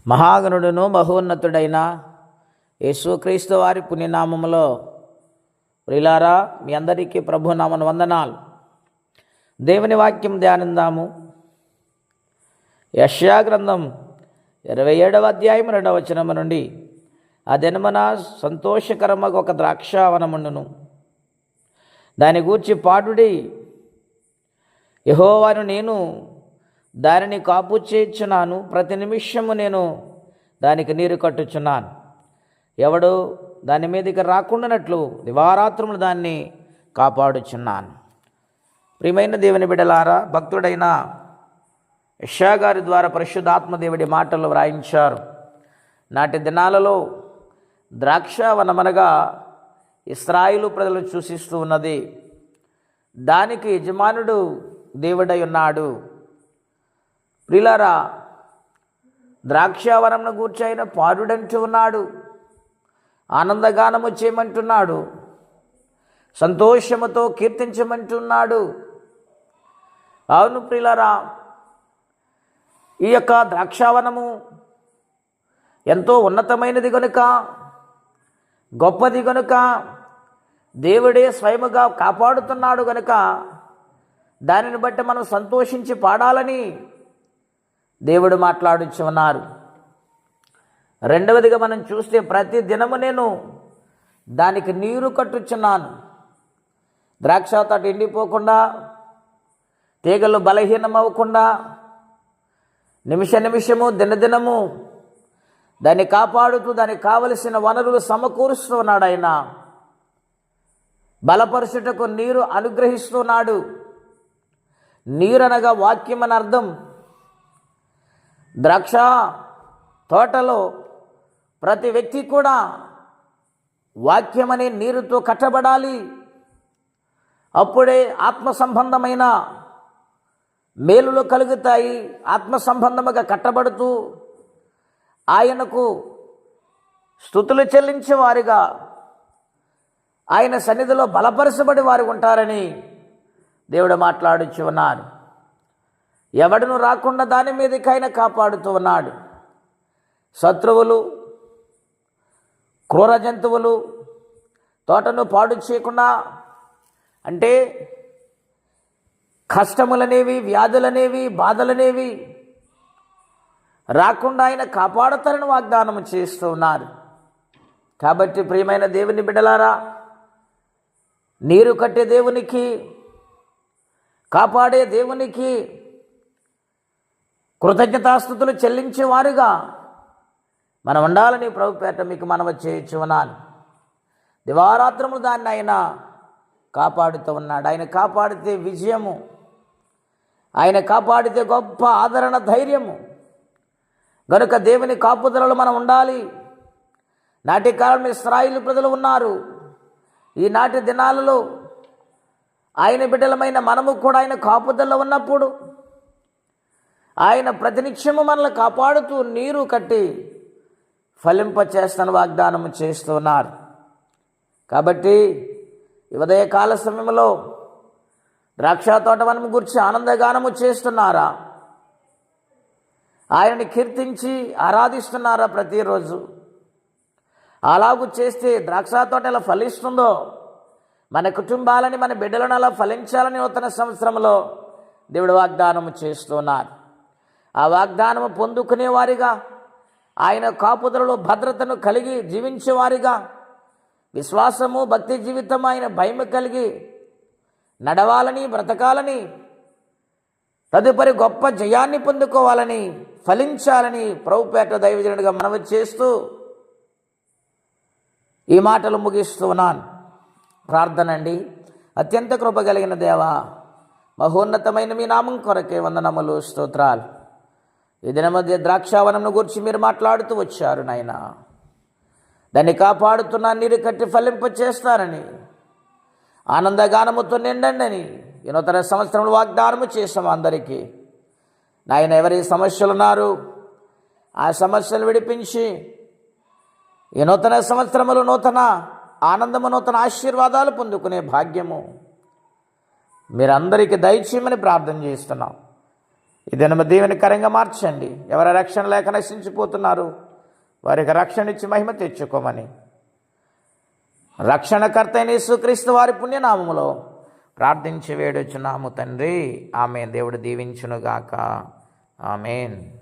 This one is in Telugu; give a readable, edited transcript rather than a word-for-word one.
మహాగణుడును మహోన్నతుడైన యేసుక్రీస్తు వారి పుణ్యనామములో ప్రియులారా, మీ అందరికీ ప్రభునామన వందనాలు. దేవుని వాక్యం ధ్యానిందాము. యెషయా గ్రంథం 27వ అధ్యాయం 2వ వచనము నుండి, ఆ దినమున సంతోషకరమగు ఒక ద్రాక్షావనముండును, దాని గూర్చి పాడుడి. యెహోవాను నేను దానిని కాపు చేయుచున్నాను, ప్రతి నిమిషము నేను దానికి నీరు కట్టుచున్నాను. ఎవడు దాని మీదకి రాకుండానట్లు దివారాత్రములు దాన్ని కాపాడుచున్నాను. ప్రియమైన దేవుని బిడ్డలారా, భక్తుడైన యెషయా గారి ద్వారా పరిశుద్ధాత్మ దేవుడి మాటలు వ్రాయించారు. నాటి దినాలలో ద్రాక్షావనమనగా ఇశ్రాయేలు ప్రజలు సూచిస్తూ ఉన్నది. దానికి యజమానుడు దేవుడై ఉన్నాడు. ప్రియులారా, ద్రాక్షావనంను గూర్చి ఆయన పాడుడంటూ ఉన్నాడు, ఆనందగానము చేయమంటున్నాడు, సంతోషముతో కీర్తించమంటున్నాడు. అవును ప్రియులారా, ఈ యొక్క ద్రాక్షావనము ఎంతో ఉన్నతమైనది గనుక, గొప్పది గనుక, దేవుడే స్వయముగా కాపాడుతున్నాడు గనుక దానిని బట్టి మనం సంతోషించి పాడాలని దేవుడు మాట్లాడుచు ఉన్నారు. రెండవదిగా మనం చూస్తే, ప్రతి దినము నేను దానికి నీరు కట్టుచున్నాను. ద్రాక్ష తోట ఎండిపోకుండా, తీగలు బలహీనమవ్వకుండా, నిమిషము దినదినము దాన్ని కాపాడుతూ దానికి కావలసిన వనరులు సమకూరుస్తూ ఉన్నాడు. ఆయన బలపరుచుటకు నీరు అనుగ్రహిస్తున్నాడు. నీరనగా వాక్యం అని అర్థం. ద్రాక్ష తోటలో ప్రతి వ్యక్తి కూడా వాక్యం అనే నీరుతో కట్టబడాలి. అప్పుడే ఆత్మ సంబంధమైన మేలులు కలుగుతాయి. ఆత్మ సంబంధముగా కట్టబడుతూ ఆయనకు స్తుతులు చెల్లించే వారిగా, ఆయన సన్నిధిలో బలపరచబడి వారు ఉంటారని దేవుడు మాట్లాడుచు ఉన్నారు. ఎవడును రాకుండా దాని మీదకి ఆయన కాపాడుతూ ఉన్నాడు. శత్రువులు, క్రూర జంతువులు తోటను పాడు చేయకుండా, అంటే కష్టములనేవి, వ్యాధులనేవి, బాధలనేవి రాకుండా ఆయన కాపాడుతారని వాగ్దానం చేస్తూ ఉన్నారు. కాబట్టి ప్రియమైన దేవుని బిడ్డలారా, నీరు కట్టే దేవునికి, కాపాడే దేవునికి కృతజ్ఞతాస్తుతులు చెల్లించేవారుగా మనం ఉండాలని ప్రభుపేట మీకు మనవి చేయొచ్చు ఉన్నాను. దివారాత్రములు దాన్ని ఆయన కాపాడుతూ ఉన్నాడు. ఆయన కాపాడితే విజయము, ఆయన కాపాడితే గొప్ప ఆదరణ, ధైర్యము. గనుక దేవుని కాపుదలలో మనం ఉండాలి. నాటి కాలంలో ఇశ్రాయేలు ప్రజలు ఉన్నారు. ఈనాటి దినాలలో ఆయన బిడ్డలమైన మనము కూడా ఆయన కాపుదలలో ఉన్నప్పుడు ఆయన ప్రతినిత్యము మనల్ని కాపాడుతూ నీరు కట్టి ఫలింపచేస్తాను వాగ్దానము చేస్తూ ఉన్నారు. కాబట్టి ఈ ఉదయకాల సమయంలో ద్రాక్ష తోటవనము గురించి ఆనందగానము చేస్తున్నారా? ఆయనని కీర్తించి ఆరాధిస్తున్నారా ప్రతిరోజు? అలాగూ చేస్తే ద్రాక్ష తోట ఎలా ఫలిస్తుందో, మన కుటుంబాలని, మన బిడ్డలను అలా ఫలించాలని నూతన సంవత్సరంలో దేవుడు వాగ్దానము చేస్తున్నారు. ఆ వాగ్దానము పొందుకునేవారిగా, ఆయన కాపుదలలో భద్రతను కలిగి జీవించేవారిగా, విశ్వాసము, భక్తి జీవితం, ఆయన భయం కలిగి నడవాలని, బ్రతకాలని, తదుపరి గొప్ప జయాన్ని పొందుకోవాలని, ఫలించాలని ప్రభుపేట దైవజనుడిగా మనవి చేస్తూ ఈ మాటలు ముగిస్తూ ఉన్నాను. ప్రార్థన అండి. అత్యంత కృప కలిగిన దేవా, మహోన్నతమైన మీ నామం కొరకే వందనములు, స్తోత్రాలు. ఈ దిన మధ్య ద్రాక్షావనంను గురించి మీరు మాట్లాడుతూ వచ్చారు నాయన. దాన్ని కాపాడుతున్నా, నీరు కట్టి ఫలింప చేస్తారని, ఆనందగానముతో నిండండి అని ఈ నూతన సంవత్సరంలో వాగ్దానము చేసాము అందరికీ. నాయన, ఎవరి సమస్యలు ఉన్నారు ఆ సమస్యలు విడిపించి ఈ నూతన సంవత్సరములు నూతన ఆనందము, నూతన ఆశీర్వాదాలు పొందుకునే భాగ్యము మీరందరికీ దయచేయమని ప్రార్థన చేస్తున్నాం. ఈ దినము దీవెనకరంగా మార్చండి. ఎవరి రక్షణ లేక నశించిపోతున్నారు వారికి రక్షణ ఇచ్చి మహిమ తెచ్చుకోమని రక్షణకర్త అయిన యేసుక్రీస్తు వారి పుణ్యనామములో ప్రార్థించి వేడొచ్చున్నాము తండ్రి. ఆమేన్. దేవుడు దీవించునుగాక. ఆమేన్.